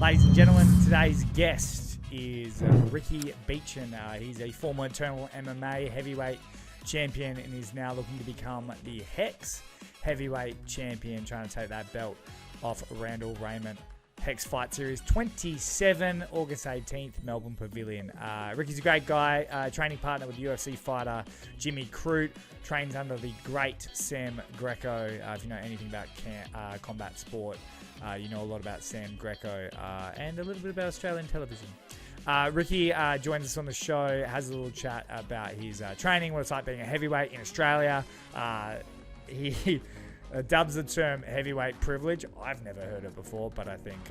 Ladies and gentlemen, today's guest is Ricky Biechun. He's a former Eternal MMA heavyweight champion and is now looking to become the Hex heavyweight champion, trying to take that belt off Randall Rayment. Hex Fight Series 27, August 18th, Melbourne Pavilion. Ricky's a great guy, training partner with UFC fighter Jimmy Crute, trains under the great Sam Greco. If you know anything about combat sport, you know a lot about Sam Greco and a little bit about Australian television. Ricky joins us on the show, has a little chat about his training, what it's like being a heavyweight in Australia. He dubs the term heavyweight privilege. I've never heard it before, but I think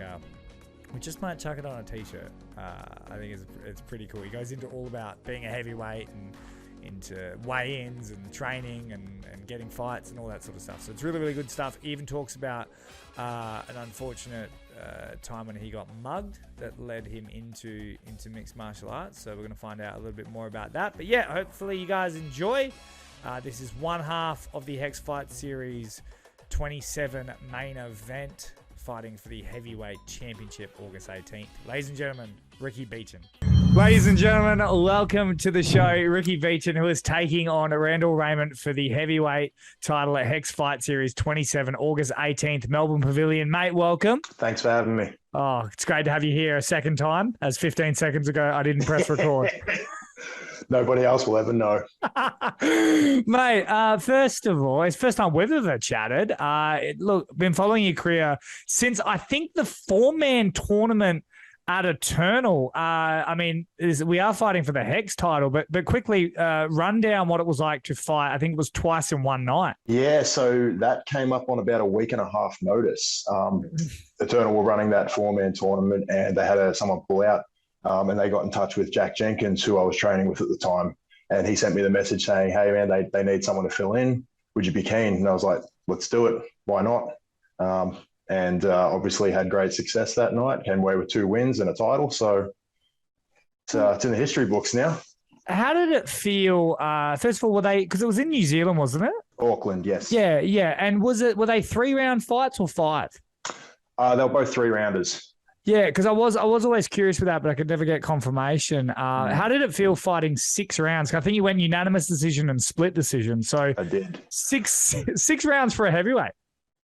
we just might chuck it on a t-shirt. I think it's pretty cool. He goes into all about being a heavyweight and into weigh-ins and training and getting fights and all that sort of stuff. So it's really, really good stuff. He even talks about an unfortunate time when he got mugged that led him into mixed martial arts. So we're going to find out a little bit more about that. But yeah, hopefully you guys enjoy. This is one half of the Hex Fight Series 27 main event, fighting for the heavyweight championship August 18th. Ladies and gentlemen, Ricky Biechun. Ladies and gentlemen, welcome to the show. Ricky Biechun, who is taking on Randall Rayment for the heavyweight title at Hex Fight Series 27, August 18th, Melbourne Pavilion. Mate, welcome. Thanks for having me. Oh, it's great to have you here a second time. As 15 seconds ago, I didn't press record. Nobody else will ever know. Mate, first of all, it's the first time we've ever chatted. Look, been following your career since I think the four-man tournament at Eternal. We are fighting for the Hex title, but quickly run down what it was like to fight. I think it was twice in one night. Yeah, so that came up on about a week and a half notice. Eternal were running that four-man tournament and they had someone pull out. And they got in touch with Jack Jenkins, who I was training with at the time. And he sent me the message saying, hey, man, they need someone to fill in. Would you be keen? And I was like, let's do it. Why not? And obviously had great success that night. Came away with 2 wins and a title. So it's in the history books now. How did it feel? First of all, because it was in New Zealand, wasn't it? Auckland, yes. Yeah. And were they 3-round fights or 5? They were both 3-rounders. Yeah, because I was always curious with that, but I could never get confirmation. How did it feel fighting 6 rounds? I think you went unanimous decision and split decision. So I did. Six rounds for a heavyweight.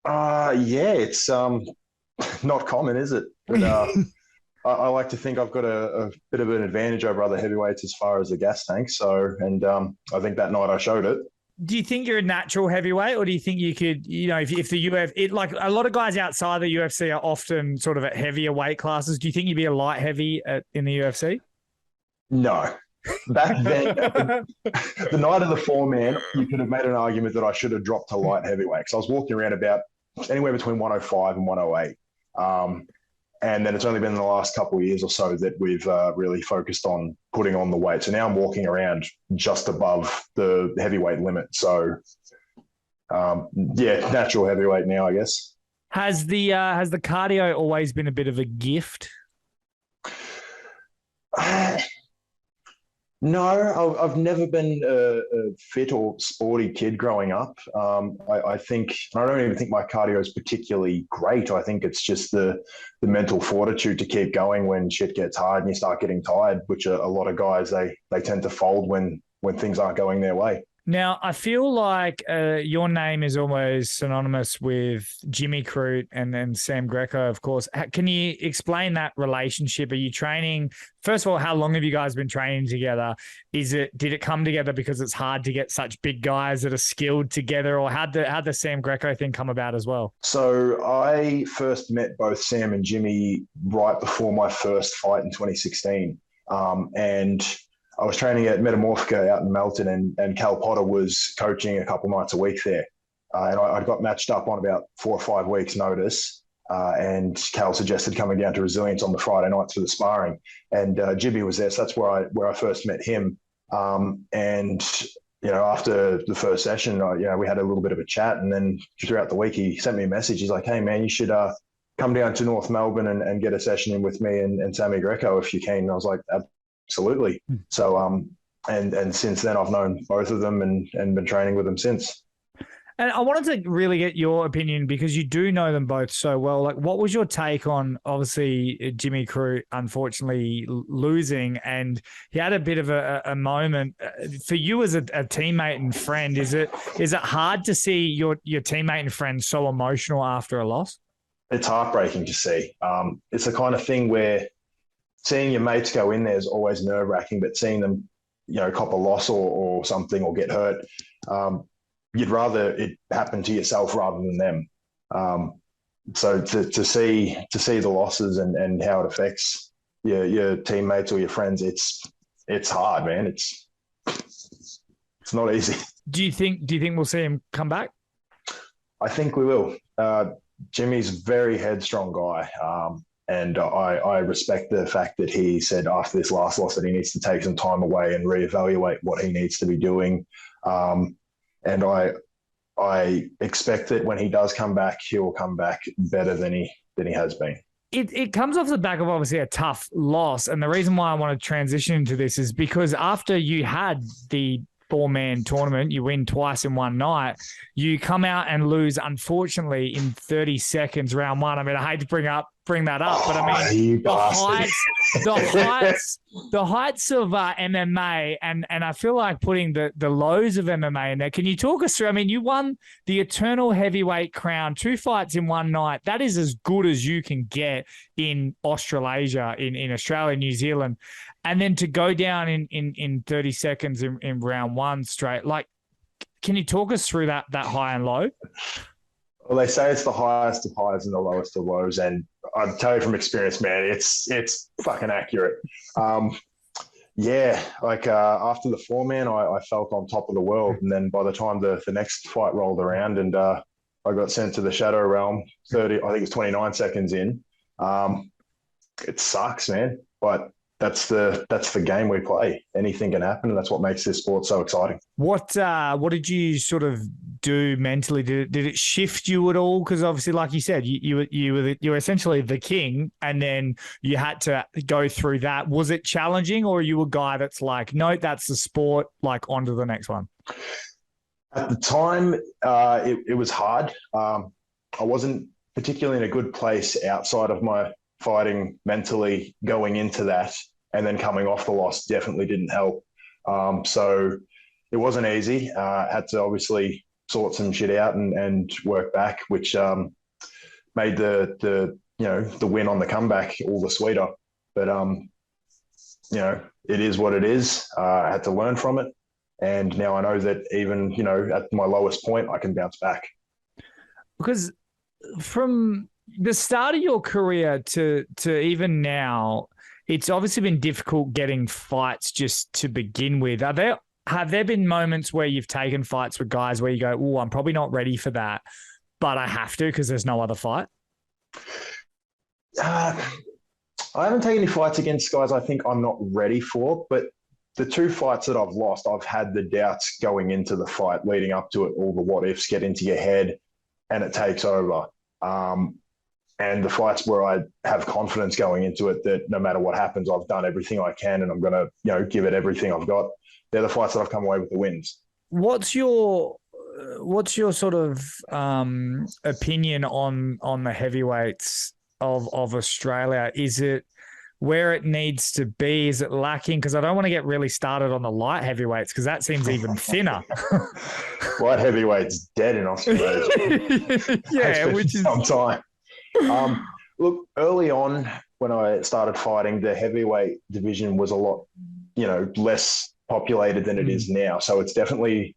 Yeah, it's not common, is it? But I like to think I've got a bit of an advantage over other heavyweights as far as the gas tank. So, and I think that night I showed it. Do you think you're a natural heavyweight, or do you think you could, if the UFC, like a lot of guys outside the UFC are often sort of at heavier weight classes. Do you think you'd be a light heavy in the UFC? No. Back then, the night of the 4-man, you could have made an argument that I should have dropped to light heavyweight because I was walking around about anywhere between 105 and 108. And then it's only been in the last couple of years or so that we've really focused on putting on the weight. So now I'm walking around just above the heavyweight limit. So, natural heavyweight now, I guess. Has the cardio always been a bit of a gift? No, I've never been a fit or sporty kid growing up. I don't even think my cardio is particularly great. I think it's just the mental fortitude to keep going when shit gets hard and you start getting tired, which a lot of guys, they tend to fold when things aren't going their way. Now, I feel like your name is almost synonymous with Jimmy Crute and then Sam Greco, of course. Can you explain that relationship? Are you training? First of all, how long have you guys been training together? Did it come together because it's hard to get such big guys that are skilled together, or how'd the Sam Greco thing come about as well? So I first met both Sam and Jimmy right before my first fight in 2016. And I was training at Metamorphica out in Melton, and Cal Potter was coaching a couple nights a week there. And I got matched up on about 4 or 5 weeks' notice. And Cal suggested coming down to Resilience on the Friday nights for the sparring. And Jimmy was there, so that's where I first met him. And after the first session, we had a little bit of a chat, and then throughout the week he sent me a message. He's like, "Hey man, you should come down to North Melbourne and get a session in with me and Sammy Greco if you can." And I was like, absolutely. So, and since then I've known both of them and been training with them since. And I wanted to really get your opinion because you do know them both so well. Like, what was your take on, obviously, Jimmy Crute unfortunately losing, and he had a bit of a moment for you as a teammate and friend. Is it hard to see your teammate and friend so emotional after a loss? It's heartbreaking to see. It's the kind of thing where seeing your mates go in there is always nerve wracking, but seeing them, cop a loss or something or get hurt, you'd rather it happen to yourself rather than them. So to see the losses and how it affects your teammates or your friends, it's hard, man. It's not easy. Do you think we'll see him come back? I think we will. Jimmy's a very headstrong guy. And I respect the fact that he said after this last loss that he needs to take some time away and reevaluate what he needs to be doing. And I expect that when he does come back, he'll come back better than he has been. It comes off the back of obviously a tough loss. And the reason why I want to transition into this is because after you had the 4-man tournament, you win twice in one night, you come out and lose, unfortunately, in 30 seconds, round one. I mean, I hate to bring that up, but I mean, the heights of MMA, and I feel like putting the lows of MMA in there. Can you talk us through? I mean, you won the eternal heavyweight crown, 2 fights in one night. That is as good as you can get in Australasia, in Australia, New Zealand. And then to go down in 30 seconds in round one straight, like, can you talk us through that high and low? Well, they say it's the highest of highs and the lowest of lows, and I tell you from experience, man, it's fucking accurate. After the 4-man, I felt on top of the world, and then by the time the next fight rolled around, and I got sent to the shadow realm, 29 seconds in. It sucks, man, but that's the game we play. Anything can happen, and that's what makes this sport so exciting. What did you sort of do mentally? Did it shift you at all? Because obviously, like you said, you were essentially the king, and then you had to go through that. Was it challenging, or are you a guy that's like, no, that's the sport, like on to the next one? At the time, it was hard. I wasn't particularly in a good place outside of my fighting mentally going into that, and then coming off the loss definitely didn't help. So it wasn't easy. Had to obviously sort some shit out and work back, which made the win on the comeback all the sweeter. But it is what it is. I had to learn from it, and now I know that even at my lowest point, I can bounce back. Because from the start of your career to even now, it's obviously been difficult getting fights just to begin with. Have there been moments where you've taken fights with guys where you go, oh, I'm probably not ready for that, but I have to because there's no other fight? I haven't taken any fights against guys I think I'm not ready for, but the 2 fights that I've lost, I've had the doubts going into the fight, leading up to it. All the what ifs get into your head and it takes over. And the fights where I have confidence going into it that no matter what happens, I've done everything I can and I'm going to, give it everything I've got. They're the fights that I've come away with the wins. What's your sort of opinion on the heavyweights of Australia? Is it where it needs to be? Is it lacking? Because I don't want to get really started on the light heavyweights because that seems even thinner. Light heavyweights dead in Australia. Yeah, which is some time. Look, early on when I started fighting, the heavyweight division was a lot, less populated than it is now. So it's definitely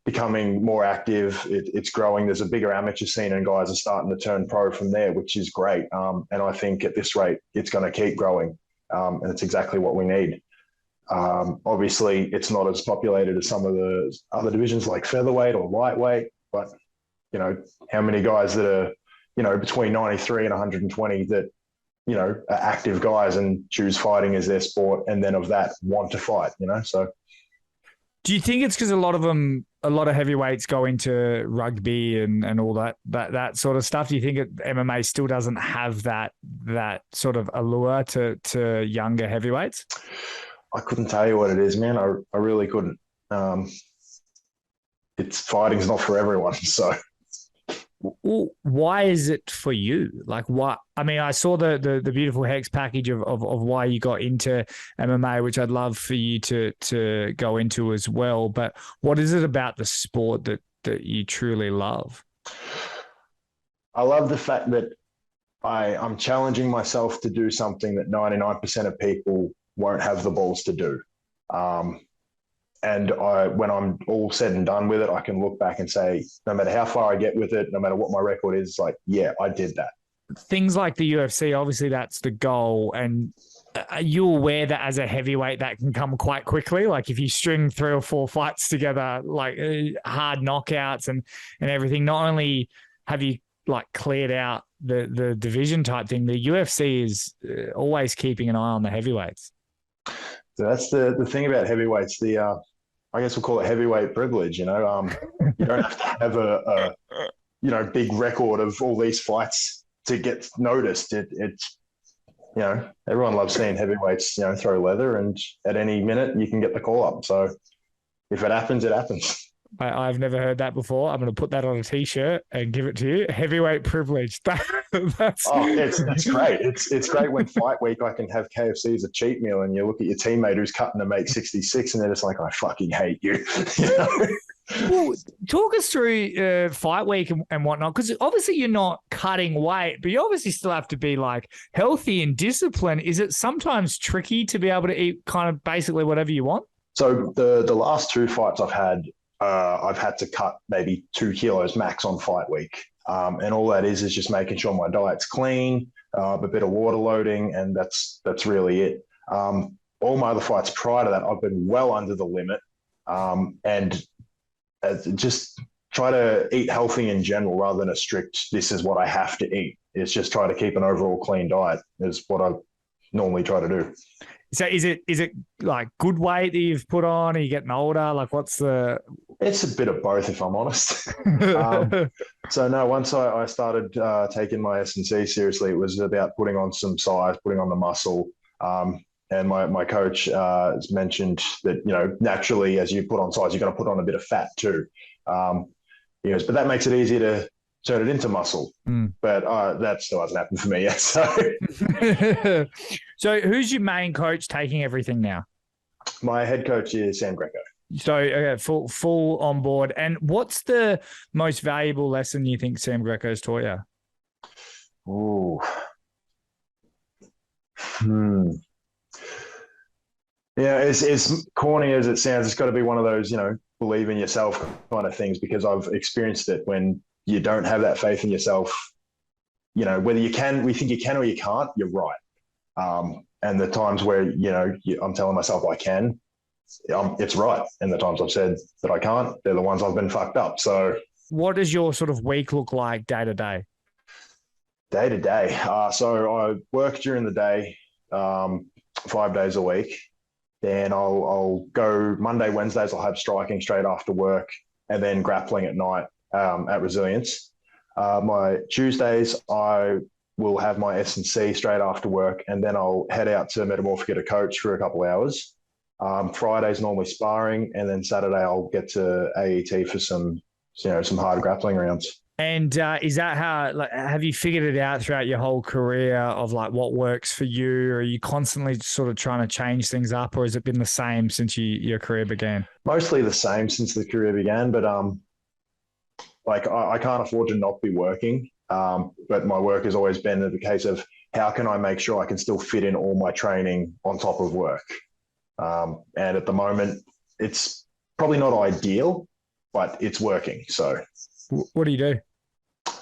becoming more active. It's growing. There's a bigger amateur scene and guys are starting to turn pro from there, which is great. And I think at this rate, it's going to keep growing. And it's exactly what we need. Obviously, it's not as populated as some of the other divisions like featherweight or lightweight, but, how many guys that are, between 93 and 120 that, are active guys and choose fighting as their sport and then of that want to fight, so. Do you think it's because a lot of heavyweights go into rugby and all that sort of stuff? Do you think MMA still doesn't have that sort of allure to younger heavyweights? I couldn't tell you what it is, man. I really couldn't. it's fighting's not for everyone. So Well, why is it for you? Like, what? I mean, I saw the beautiful Hex package of why you got into MMA, which I'd love for you to go into as well. But what is it about the sport that you truly love? I love the fact that I'm challenging myself to do something that 99% of people won't have the balls to do. Um, and when I'm all said and done with it, I can look back and say, no matter how far I get with it, no matter what my record is, like, yeah, I did that. Things like the UFC, obviously that's the goal. And are you aware that as a heavyweight, that can come quite quickly? Like if you string 3 or 4 fights together, like hard knockouts and everything, not only have you like cleared out the division type thing, the UFC is always keeping an eye on the heavyweights. So that's the thing about heavyweights. I guess we'll call it heavyweight privilege. You don't have to have a big record of all these fights to get noticed. It's everyone loves seeing heavyweights throw leather, and at any minute you can get the call up. So if it happens, it happens. I've never heard that before. I'm going to put that on a T-shirt and give it to you. Heavyweight privilege. It's great. It's great when fight week I can have KFC as a cheat meal, and you look at your teammate who's cutting to make 66, and they're just like, I fucking hate you. Well, talk us through fight week and whatnot, because obviously you're not cutting weight, but you obviously still have to be like healthy and disciplined. Is it sometimes tricky to be able to eat kind of basically whatever you want? So the last 2 fights I've had to cut maybe 2 kilos max on fight week. And all that is just making sure my diet's clean, a bit of water loading, and that's really it. All my other fights prior to that, I've been well under the limit, and just try to eat healthy in general rather than a strict, this is what I have to eat. It's just try to keep an overall clean diet is what I normally try to do. So is it like good weight that you've put on? Are you getting older? Like what's the... It's a bit of both, if I'm honest. So no, once I started taking my S&C seriously, it was about putting on some size, putting on the muscle. And my coach has mentioned that, naturally as you put on size, you're going to put on a bit of fat too. But that makes it easier to turn it into muscle. But that still hasn't happened for me yet. So, so who's your main coach taking everything now? My head coach is Sam Greco. So okay, full on board. And what's the most valuable lesson you think Sam Greco's taught you? Ooh. Yeah, as corny as it sounds, it's got to be one of those, believe in yourself kind of things, because I've experienced it when you don't have that faith in yourself, whether we think you can or you can't, you're right. And the times where, I'm telling myself I can, it's right. And the times I've said that I can't, they're the ones I've been fucked up. So what does your sort of week look like day to day? Day to day. So I work during the day, 5 days a week. Then I'll go Monday, Wednesdays, I'll have striking straight after work, and then grappling at night at Resilience. My Tuesdays, I will have my S&C straight after work, and then I'll head out to Metamorphica to coach for a couple of hours. Friday's normally sparring, and then Saturday I'll get to AET for some hard grappling rounds. And is that how, have you figured it out throughout your whole career of what works for you? Or are you constantly sort of trying to change things up, or has it been the same since your career began? Mostly the same since the career began, but I can't afford to not be working. But my work has always been the case of how can I make sure I can still fit in all my training on top of work? And at the moment, it's probably not ideal, but it's working. So what do you do?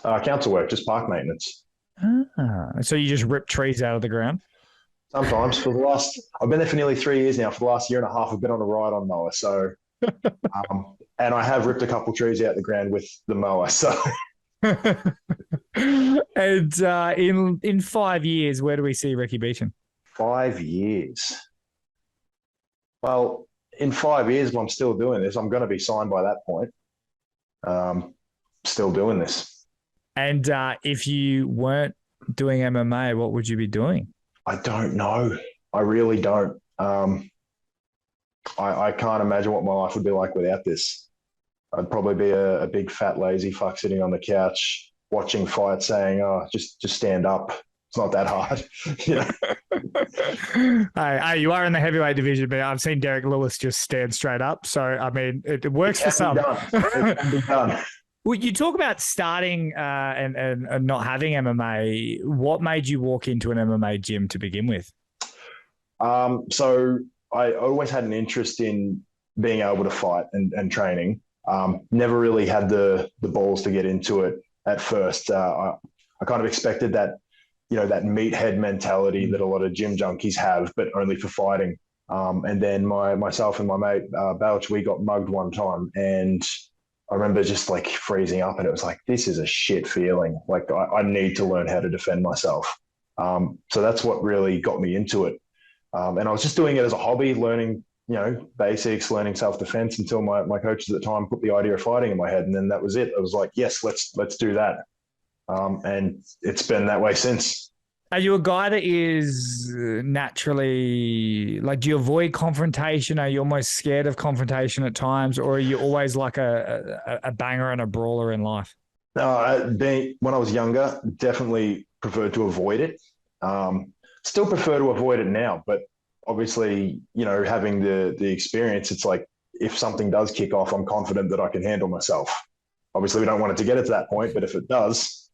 Council work, just park maintenance. So you just rip trees out of the ground? Sometimes. I've been there for nearly 3 years now. For the last year and a half, I've been on a ride on mower. So, and I have ripped a couple trees out the ground with the mower. So, and in 5 years, where do we see Ricky Biechun? 5 years. Well, in 5 years, I'm still doing this. I'm going to be signed by that point. Still doing this. And if you weren't doing MMA, what would you be doing? I don't know. I really don't. I can't imagine what my life would be like without this. I'd probably be a big fat lazy fuck sitting on the couch watching fights, saying, "Oh, just stand up. It's not that hard." You know? Hey, you are in the heavyweight division, but I've seen Derek Lewis just stand straight up. So I mean, it works for some. It can be done. Well, you talk about starting and not having MMA. What made you walk into an MMA gym to begin with? So I always had an interest in being able to fight and training. Never really had the balls to get into it at first. I kind of expected that, that meathead mentality that a lot of gym junkies have, but only for fighting. And then myself and my mate, Belch, we got mugged one time, and I remember just like freezing up, and it was like, this is a shit feeling. Like I need to learn how to defend myself. So that's what really got me into it. And I was just doing it as a hobby, learning, basics, learning self-defense, until my coaches at the time put the idea of fighting in my head. And then that was it. I was like, yes, let's do that. And it's been that way since. Are you a guy that is naturally, like, do you avoid confrontation? Are you almost scared of confrontation at times? Or are you always like a banger and a brawler in life? No, when I was younger, definitely preferred to avoid it. Still prefer to avoid it now, but obviously, having the experience, it's like if something does kick off, I'm confident that I can handle myself. Obviously, we don't want it to get it to that point, but if it does.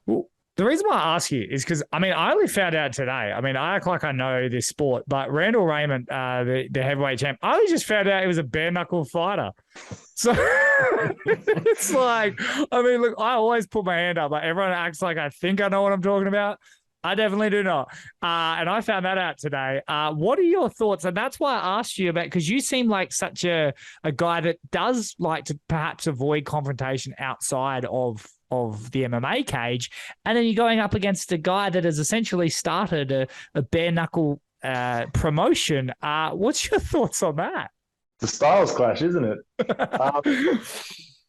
Well, the reason why I ask you is because, I only found out today. I act like I know this sport, but Randall Rayment, the heavyweight champ, I only just found out he was a bare knuckle fighter. So it's like, look, I always put my hand up. Like, everyone acts like I think I know what I'm talking about. I definitely do not. And I found that out today. What are your thoughts? And that's why I asked you about, because you seem like such a guy that does like to perhaps avoid confrontation outside of the MMA cage. And then you're going up against a guy that has essentially started a bare knuckle promotion. What's your thoughts on that? The styles clash, isn't it?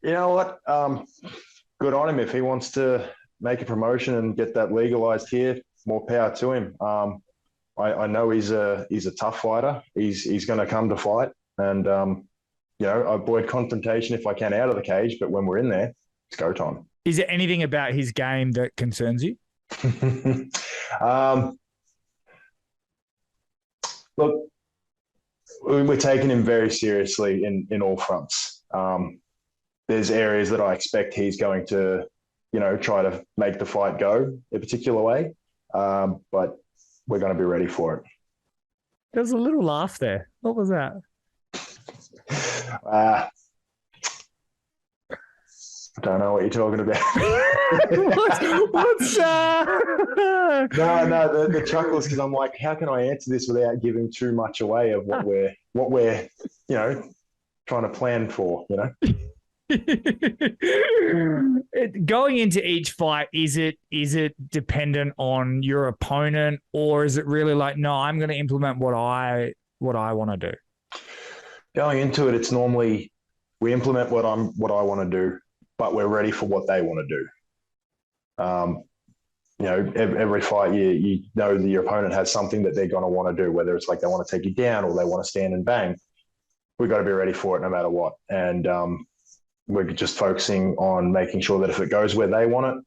You know what? Good on him. If he wants to make a promotion and get that legalized here, more power to him. I know he's a tough fighter. He's going to come to fight, and I avoid confrontation if I can out of the cage. But when we're in there, it's go time. Is there anything about his game that concerns you? Look, we're taking him very seriously in all fronts. There's areas that I expect he's going to try to make the fight go a particular way. But we're going to be ready for it. There's a little laugh there. What was that? I don't know what you're talking about. What's No, the chuckles, because I'm like, how can I answer this without giving too much away of what we're trying to plan for, Going into each fight, is it dependent on your opponent, or is it really like, no, I'm going to implement what I want to do? Going into it, it's normally we implement what I want to do, but we're ready for what they want to do. Every fight, you know that your opponent has something that they're going to want to do, whether it's like they want to take you down or they want to stand and bang. We've got to be ready for it no matter what. And we're just focusing on making sure that if it goes where they want it,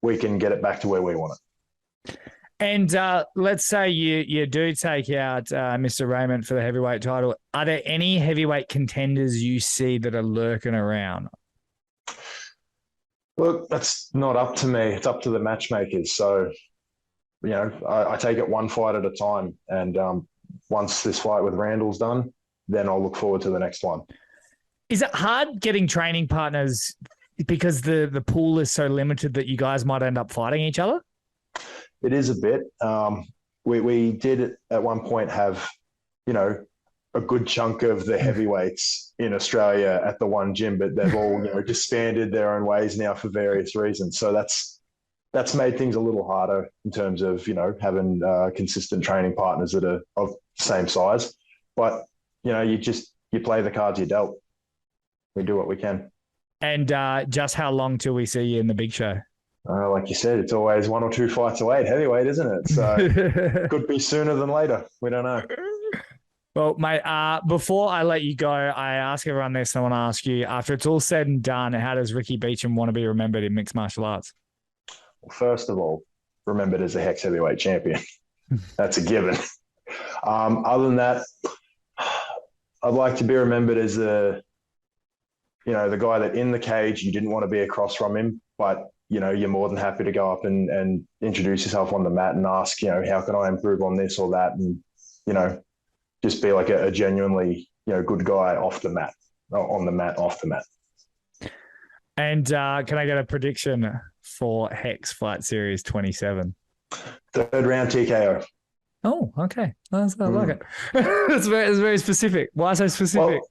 we can get it back to where we want it. And let's say you do take out Mr. Rayment for the heavyweight title. Are there any heavyweight contenders you see that are lurking around? Look, that's not up to me. It's up to the matchmakers. So, I take it one fight at a time. And once this fight with Randall's done, then I'll look forward to the next one. Is it hard getting training partners because the pool is so limited that you guys might end up fighting each other? It is a bit. We did at one point have, a good chunk of the heavyweights in Australia at the one gym, but they've all, disbanded their own ways now for various reasons. So that's made things a little harder in terms of, having consistent training partners that are of the same size. But, you play the cards you're dealt. We do what we can. And just how long till we see you in the big show? Like you said, it's always 1 or 2 fights away at heavyweight, isn't it? So could be sooner than later. We don't know. Well, mate, before I let you go, I ask everyone this, and I want to ask you, after it's all said and done, how does Ricky Biechun want to be remembered in mixed martial arts? Well, first of all, remembered as a Hex heavyweight champion. That's a given. Other than that, I'd like to be remembered as the guy that in the cage you didn't want to be across from him, but you're more than happy to go up and introduce yourself on the mat and ask, how can I improve on this or that, and just be like a genuinely good guy off the mat, on the mat, off the mat. And can I get a prediction for Hex Fight Series 27? Third round TKO. Oh, okay. I like it. It's very specific. Why so specific?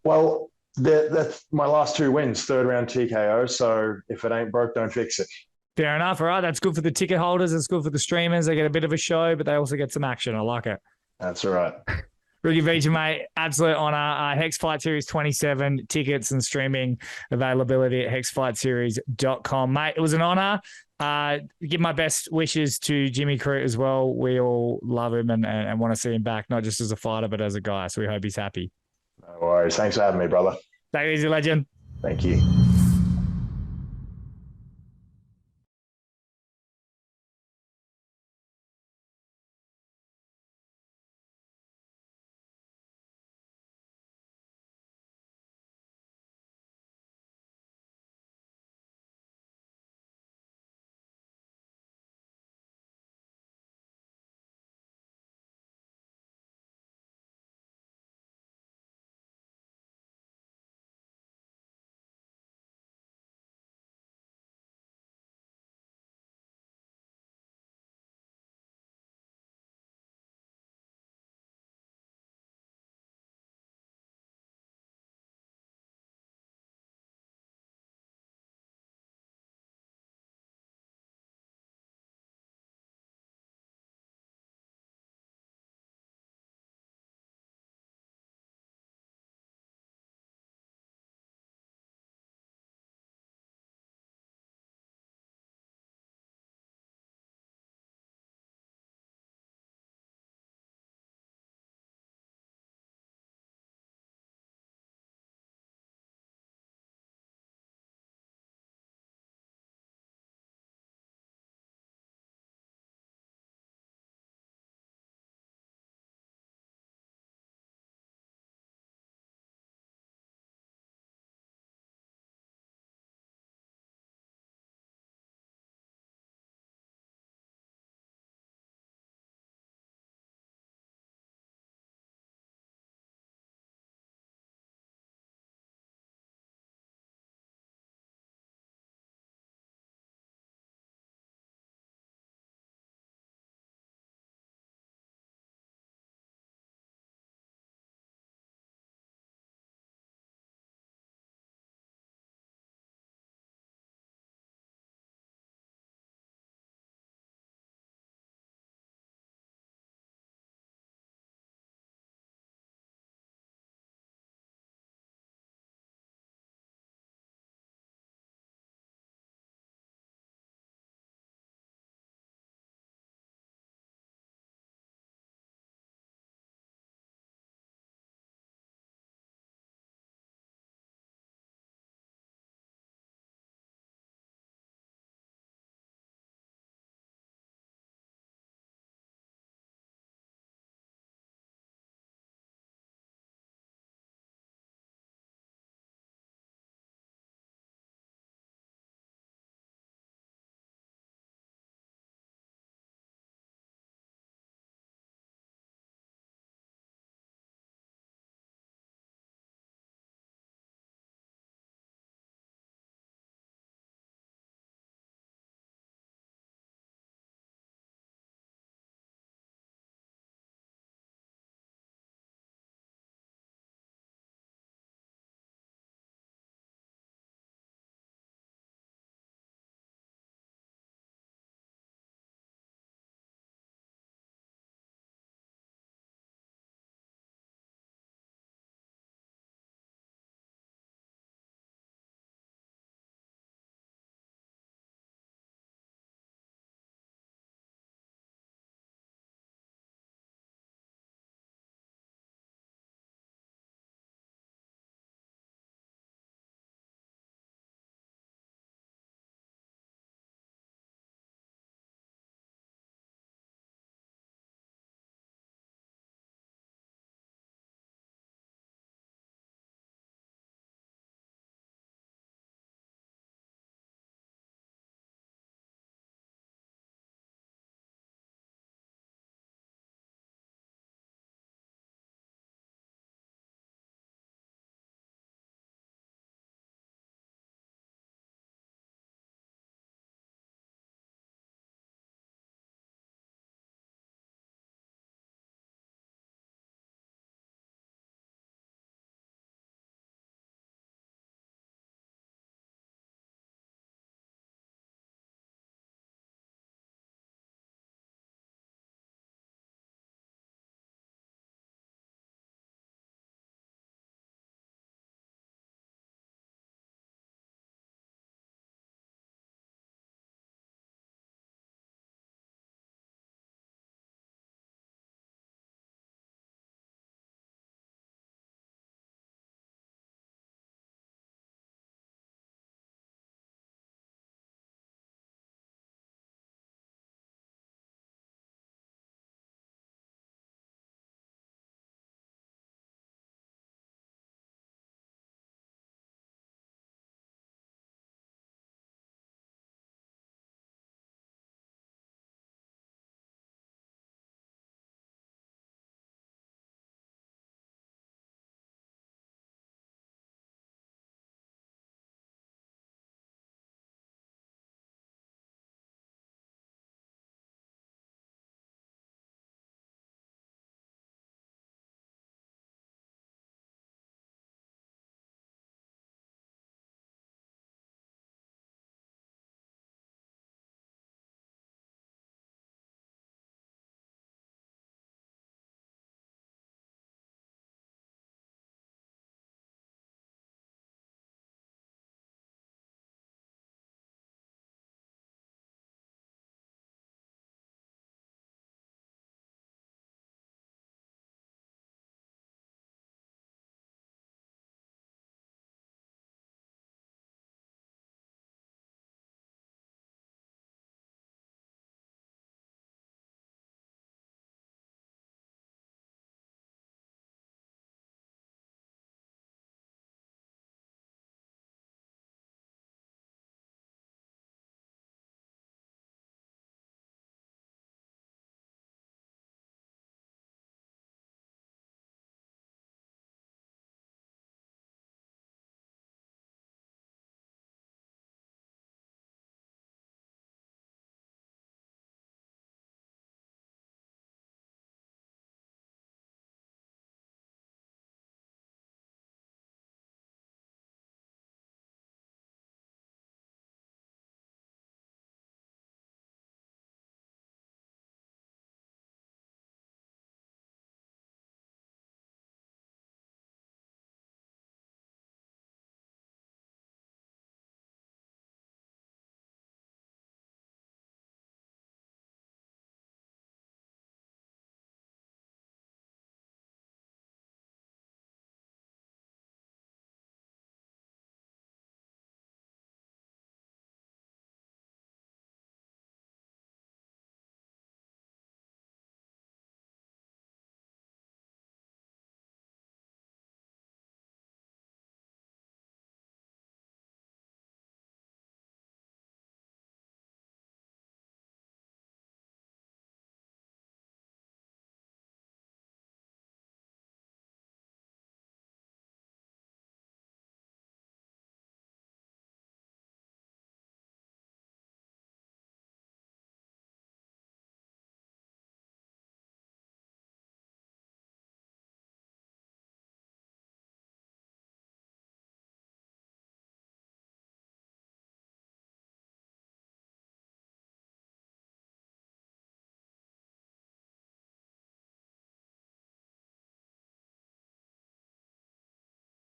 Well, that's my last 2 wins, third round TKO. So if it ain't broke, don't fix it. Fair enough. All right. That's good for the ticket holders. It's good for the streamers. They get a bit of a show, but they also get some action. I like it. That's all right. Ricky Biechun, mate, absolute honour. Hex Fight Series 27, tickets and streaming availability at hexfightseries.com. Mate, it was an honour. Give my best wishes to Jimmy Crute as well. We all love him and want to see him back, not just as a fighter, but as a guy. So we hope he's happy. No worries. Thanks for having me, brother. Take it easy, legend. Thank you.